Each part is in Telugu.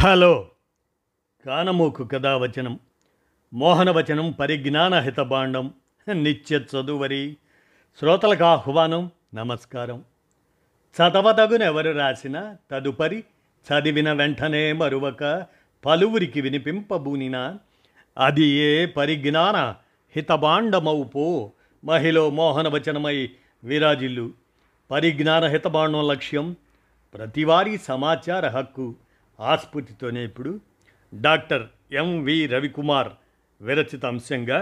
హలో కానమోకు కథావచనం మోహనవచనం పరిజ్ఞాన హితబాండం నిత్య చదువరి శ్రోతలకు ఆహ్వానం నమస్కారం. చదవదగునెవరు రాసిన తదుపరి చదివిన వెంటనే మరువక పలువురికి వినిపింపబూనిన అది ఏ పరిజ్ఞాన హితబాండమౌపో మహిళ మోహనవచనమై విరాజిల్లు. పరిజ్ఞాన హితబాండం లక్ష్యం ప్రతివారీ సమాచార హక్కు. ఆస్ఫూర్తితోనే ఇప్పుడు డాక్టర్ ఎంవి రవికుమార్ విరచిత అంశంగా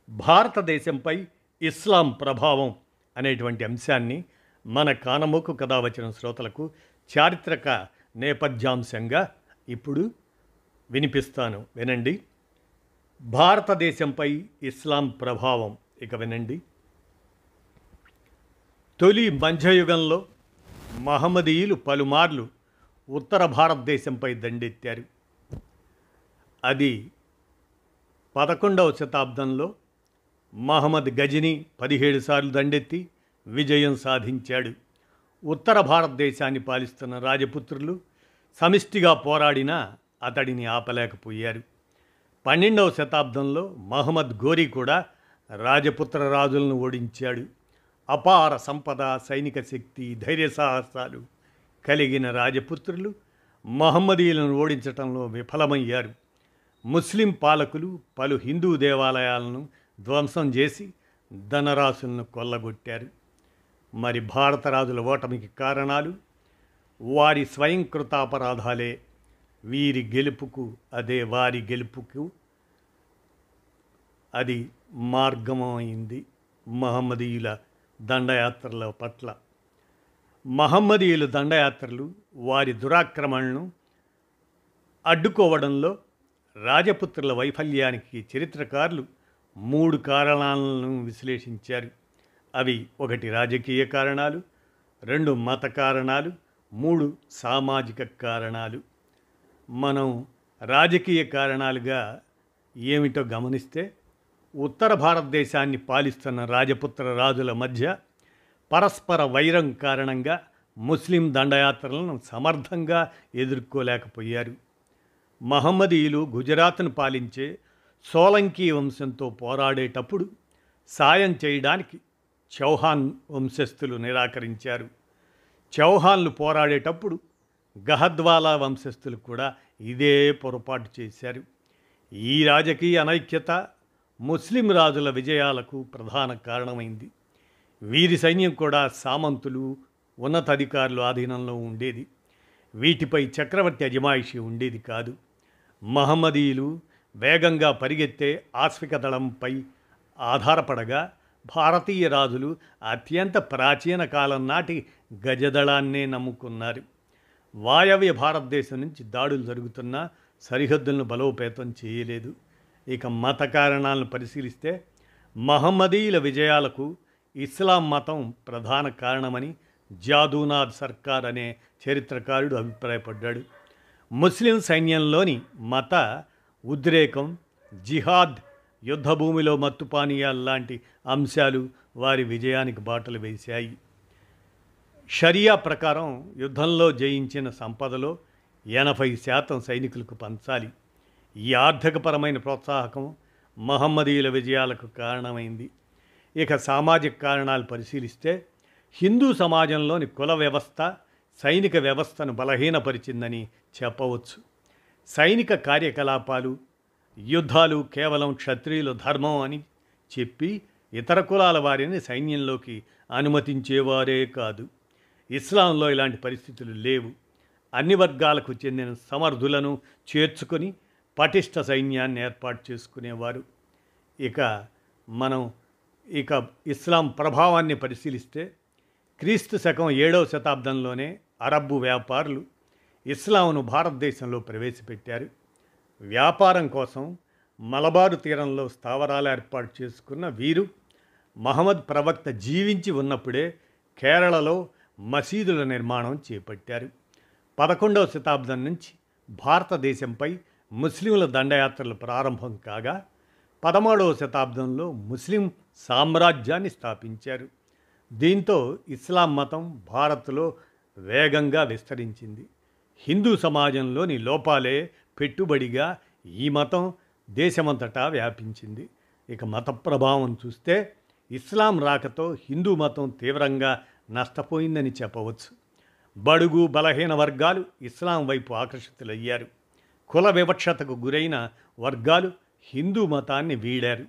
భారతదేశంపై ఇస్లాం ప్రభావం అనేటువంటి అంశాన్ని మన కానమోకు కథావచనం శ్రోతలకు చారిత్రక నేపథ్యాంశంగా ఇప్పుడు వినిపిస్తాను, వినండి. భారతదేశంపై ఇస్లాం ప్రభావం. ఇక వినండి. తొలి మధ్యయుగంలో మహమ్మదీయులు పలుమార్లు ఉత్తర భారతదేశంపై దండెత్తారు. అది 11వ శతాబ్దంలో మహమ్మద్ గజనీ 17 సార్లు దండెత్తి విజయం సాధించాడు. ఉత్తర భారతదేశాన్ని పాలిస్తున్న రాజపుత్రులు సమిష్టిగా పోరాడినా అతడిని ఆపలేకపోయారు. 12వ శతాబ్దంలో మహమ్మద్ ఘోరీ కూడా రాజపుత్ర రాజులను ఓడించాడు. అపార సంపద, సైనిక శక్తి, ధైర్య సాహసాలు కలిగిన రాజపుత్రులు మహమ్మదీయులను ఓడించటంలో విఫలమయ్యారు. ముస్లిం పాలకులు పలు హిందూ దేవాలయాలను ధ్వంసం చేసి ధనరాశులను కొల్లగొట్టారు. మరి భారత రాజుల ఓటమికి కారణాలు వారి స్వయంకృతాపరాధాలే. వీరి గెలుపుకు వారి గెలుపుకు అది మార్గమైంది. మహమ్మదీయుల దండయాత్రల పట్ల మహమ్మదీయుల దండయాత్రలు వారి దురాక్రమణను అడ్డుకోవడంలో రాజపుత్రుల వైఫల్యానికి చరిత్రకారులు 3 కారణాలను విశ్లేషించారు. అవి 1 రాజకీయ కారణాలు, 2 మత కారణాలు, 3 సామాజిక కారణాలు. మనం రాజకీయ కారణాలుగా ఏమిటో గమనిస్తే, ఉత్తర భారతదేశాన్ని పాలిస్తున్న రాజపుత్ర రాజుల మధ్య పరస్పర వైరం కారణంగా ముస్లిం దండయాత్రలను సమర్థంగా ఎదుర్కోలేకపోయారు. మహమ్మదీయులు గుజరాత్ను పాలించే సోలంకీ వంశంతో పోరాడేటప్పుడు సాయం చేయడానికి చౌహాన్ వంశస్థులు నిరాకరించారు. చౌహాన్లు పోరాడేటప్పుడు గహద్వాలా వంశస్థులు కూడా ఇదే పొరపాటు చేశారు. ఈ రాజకీయ అనైక్యత ముస్లిం రాజుల విజయాలకు ప్రధాన కారణమైంది. వీరి సైన్యం కూడా సామంతులు, ఉన్నతాధికారులు ఆధీనంలో ఉండేది. వీటిపై చక్రవర్తి అజమాయిషీ ఉండేది కాదు. మహమ్మదీయులు వేగంగా పరిగెత్తే ఆశ్విక దళంపై ఆధారపడగా, భారతీయ రాజులు అత్యంత ప్రాచీన కాలం నాటి గజదళాన్నే నమ్ముకున్నారు. వాయవ్య భారతదేశం నుంచి దాడులు జరుగుతున్నా సరిహద్దులను బలోపేతం చేయలేదు. ఇక మత కారణాలను పరిశీలిస్తే మహమ్మదీయుల విజయాలకు ఇస్లాం మతం ప్రధాన కారణమని జాదూనాథ్ సర్కార్ అనే చరిత్రకారుడు అభిప్రాయపడ్డాడు. ముస్లిం సైన్యంలోని మత ఉద్రేకం, జిహాద్, యుద్ధభూమిలో మత్తుపానీయాలు లాంటి అంశాలు వారి విజయానికి బాటలు వేశాయి. షరియా ప్రకారం యుద్ధంలో జయించిన సంపదలో 80% సైనికులకు పంచాలి. ఈ ఆర్థికపరమైన ప్రోత్సాహకం మహమ్మదీయుల విజయాలకు కారణమైంది. ఇక సామాజిక కారణాలు పరిశీలిస్తే, హిందూ సమాజంలోని కుల వ్యవస్థ సైనిక వ్యవస్థను బలహీనపరిచిందని చెప్పవచ్చు. సైనిక కార్యకలాపాలు, యుద్ధాలు కేవలం క్షత్రియుల ధర్మం అని చెప్పి ఇతర కులాల వారిని సైన్యంలోకి అనుమతించేవారే కాదు. ఇస్లాంలో ఇలాంటి పరిస్థితులు లేవు. అన్ని వర్గాలకు చెందిన సమర్థులను చేర్చుకొని పటిష్ట సైన్యాన్ని ఏర్పాటు చేసుకునేవారు. ఇక ఇస్లాం ప్రభావాన్ని పరిశీలిస్తే, క్రీస్తు శకం 7వ శతాబ్దంలోనే అరబ్బు వ్యాపారులు ఇస్లాంను భారతదేశంలో ప్రవేశపెట్టారు. వ్యాపారం కోసం మలబారు తీరంలో స్థావరాలు ఏర్పాటు చేసుకున్న వీరు మహమ్మద్ ప్రవక్త జీవించి ఉన్నప్పుడే కేరళలో మసీదుల నిర్మాణం చేపట్టారు. 11వ శతాబ్దం నుంచి భారతదేశంపై ముస్లింల దండయాత్రలు ప్రారంభం కాగా 13వ శతాబ్దంలో ముస్లిం సామ్రాజ్యాన్ని స్థాపించారు. దీంతో ఇస్లాం మతం భారత్లో వేగంగా విస్తరించింది. హిందూ సమాజంలోని లోపాలే పెట్టుబడిగా ఈ మతం దేశమంతటా వ్యాపించింది. ఇక మత ప్రభావం చూస్తే ఇస్లాం రాకతో హిందూ మతం తీవ్రంగా నష్టపోయిందని చెప్పవచ్చు. బడుగు బలహీన వర్గాలు ఇస్లాం వైపు ఆకర్షితులయ్యారు. కుల వివక్షతకు గురైన వర్గాలు హిందూ మతాన్ని వీడారు.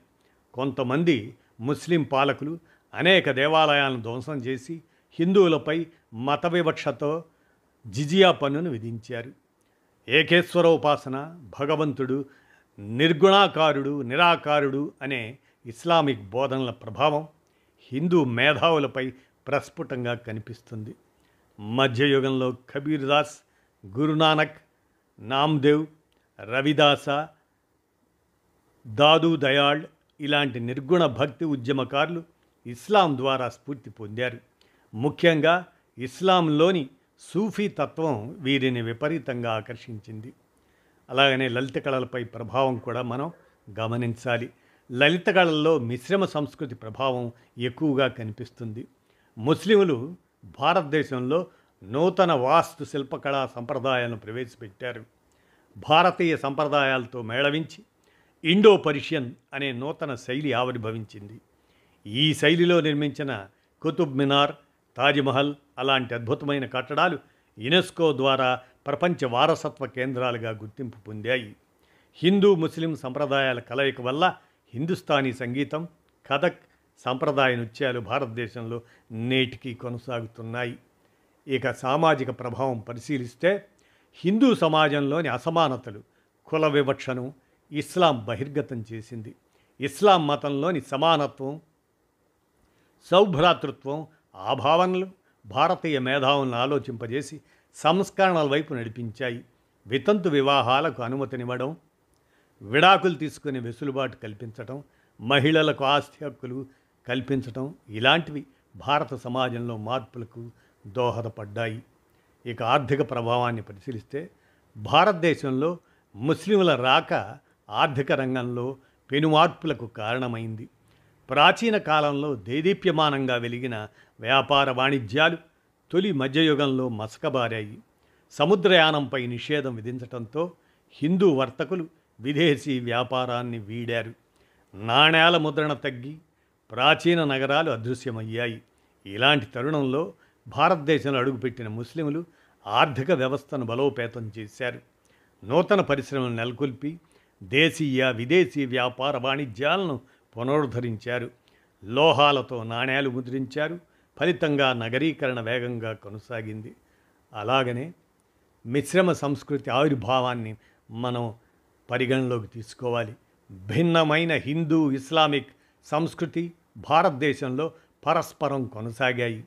కొంతమంది ముస్లిం పాలకులు అనేక దేవాలయాలను ధ్వంసం చేసి హిందువులపై మత వివక్షతో జిజియా పన్నును విధించారు. ఏకేశ్వర ఉపాసన, భగవంతుడు నిర్గుణాకారుడు, నిరాకారుడు అనే ఇస్లామిక్ బోధనల ప్రభావం హిందూ మేధావులపై ప్రస్ఫుటంగా కనిపిస్తుంది. మధ్యయుగంలో కబీర్దాస్, గురునానక్, నామ్దేవ్, రవిదాస, దాదు దయాళ్ ఇలాంటి నిర్గుణ భక్తి ఉద్యమకారులు ఇస్లాం ద్వారా స్ఫూర్తి పొందారు. ముఖ్యంగా ఇస్లాంలోని సూఫీ తత్వం వీరిని విపరీతంగా ఆకర్షించింది. అలాగనే లలిత కళలపై ప్రభావం కూడా మనం గమనించాలి. లలిత కళల్లో మిశ్రమ సంస్కృతి ప్రభావం ఎక్కువగా కనిపిస్తుంది. ముస్లింలు భారతదేశంలో నూతన వాస్తు శిల్పకళా సంప్రదాయాలను ప్రవేశపెట్టారు. భారతీయ సంప్రదాయాలతో మేళవించి ఇండో పర్షియన్ అనే నూతన శైలి ఆవిర్భవించింది. ఈ శైలిలో నిర్మించిన కుతుబ్ మినార్, తాజ్మహల్ అలాంటి అద్భుతమైన కట్టడాలు యునెస్కో ద్వారా ప్రపంచ వారసత్వ కేంద్రాలుగా గుర్తింపు పొందాయి. హిందూ ముస్లిం సంప్రదాయాల కలయిక వల్ల హిందుస్థానీ సంగీతం, కథక్ సంప్రదాయ నృత్యాలు భారతదేశంలో నేటికి కొనసాగుతున్నాయి. ఇక సామాజిక ప్రభావం పరిశీలిస్తే హిందూ సమాజంలోని అసమానతలు, కుల వివక్షను ఇస్లాం బహిర్గతం చేసింది. ఇస్లాం మతంలోని సమానత్వం, సౌభ్రాతృత్వం ఆ భావనలు భారతీయ మేధావులను ఆలోచింపజేసి సంస్కరణల వైపు నడిపించాయి. వితంతు వివాహాలకు అనుమతినివ్వడం, విడాకులు తీసుకునే వెసులుబాటు కల్పించటం, మహిళలకు ఆస్తి హక్కులు కల్పించటం ఇలాంటివి భారత సమాజంలో మార్పులకు దోహదపడ్డాయి. ఇక ఆర్థిక ప్రభావాన్ని పరిశీలిస్తే భారతదేశంలో ముస్లింల రాక ఆర్థిక రంగంలో పెనుమార్పులకు కారణమైంది. ప్రాచీన కాలంలో దేదీప్యమానంగా వెలిగిన వ్యాపార వాణిజ్యాలు తొలి మధ్యయుగంలో మసకబారాయి. సముద్రయానంపై నిషేధం విధించడంతో హిందూ వర్తకులు విదేశీ వ్యాపారాన్ని వీడారు. నాణేల ముద్రణ తగ్గి ప్రాచీన నగరాలు అదృశ్యమయ్యాయి. ఇలాంటి తరుణంలో భారతదేశంలో అడుగుపెట్టిన ముస్లింలు ఆర్థిక వ్యవస్థను బలోపేతం చేశారు. నూతన పరిశ్రమలు నెలకొల్పి దేశీయ విదేశీ వ్యాపార వాణిజ్యాలను పునరుద్ధరించారు. లోహాలతో నాణేలు ముద్రించారు. ఫలితంగా నగరీకరణ వేగంగా కొనసాగింది. అలాగనే మిశ్రమ సంస్కృతి ఆవిర్భావాన్ని మనం పరిగణలోకి తీసుకోవాలి. భిన్నమైన హిందూ ఇస్లామిక్ సంస్కృతి భారతదేశంలో పరస్పరం కొనసాగాయి.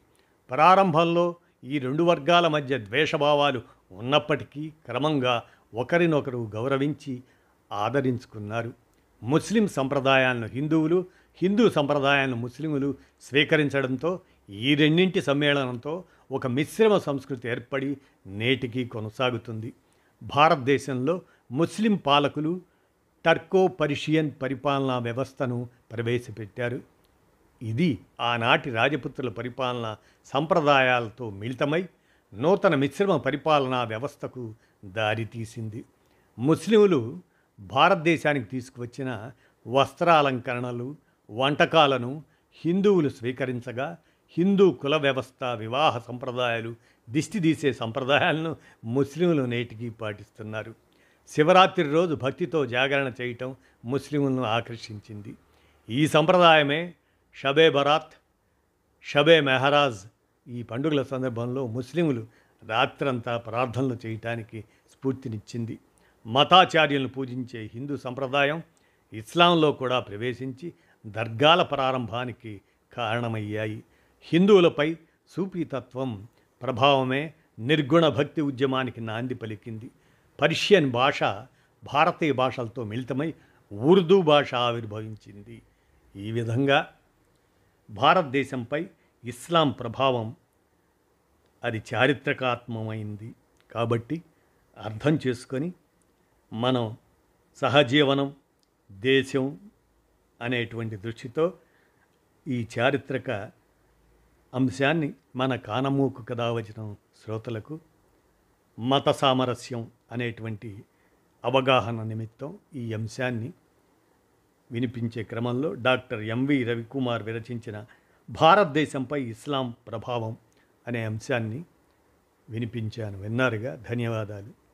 ప్రారంభంలో ఈ రెండు వర్గాల మధ్య ద్వేషభావాలు ఉన్నప్పటికీ క్రమంగా ఒకరినొకరు గౌరవించి ఆదరించుకున్నారు. ముస్లిం సంప్రదాయాలను హిందువులు, హిందూ సంప్రదాయాలను ముస్లింలు స్వీకరించడంతో ఈ రెండింటి సమ్మేళనంతో ఒక మిశ్రమ సంస్కృతి ఏర్పడి నేటికి కొనసాగుతుంది. భారతదేశంలో ముస్లిం పాలకులు టర్కో పర్షియన్ పరిపాలనా వ్యవస్థను ప్రవేశపెట్టారు. ఇది ఆనాటి రాజపుత్రుల పరిపాలనా సంప్రదాయాలతో మిళితమై నూతన మిశ్రమ పరిపాలనా వ్యవస్థకు దారితీసింది. ముస్లింలు భారతదేశానికి తీసుకువచ్చిన వస్త్రాలంకరణలు, వంటకాలను హిందువులు స్వీకరించగా హిందూ కుల వ్యవస్థ, వివాహ సంప్రదాయాలు, దిష్టి తీసే సంప్రదాయాలను ముస్లింలు నేటికి పాటిస్తున్నారు. శివరాత్రి రోజు భక్తితో జాగరణ చేయటం ముస్లింలను ఆకర్షించింది. ఈ సంప్రదాయమే షబే బరాత్, షబే మెహరాజ్ ఈ పండుగల సందర్భంలో ముస్లింలు రాత్రంతా ప్రార్థనలు చేయటానికి స్ఫూర్తినిచ్చింది. మతాచార్యులను పూజించే హిందూ సంప్రదాయం ఇస్లాంలో కూడా ప్రవేశించి దర్గాల ప్రారంభానికి కారణమయ్యాయి. హిందువులపై సూఫీతత్వం ప్రభావమే నిర్గుణ భక్తి ఉద్యమానికి నాంది పలికింది. పర్షియన్ భాష భారతీయ భాషలతో మిళితమై ఉర్దూ భాష ఆవిర్భవించింది. ఈ విధంగా భారతదేశంపై ఇస్లాం ప్రభావం అది చారిత్రకాత్మకమైంది. కాబట్టి అర్థం చేసుకొని మనం సహజీవనం, దేశం అనేటువంటి దృష్టితో ఈ చారిత్రక అంశాన్ని మన కానమూకు కథావచనం శ్రోతలకు మత సామరస్యం అనేటువంటి అవగాహన నిమిత్తం ఈ అంశాన్ని వినిపించే క్రమంలో డాక్టర్ ఎంవి రవికుమార్ విరచించిన భారతదేశంపై ఇస్లాం ప్రభావం అనే అంశాన్ని వినిపించాను. విన్నారుగా. ధన్యవాదాలు.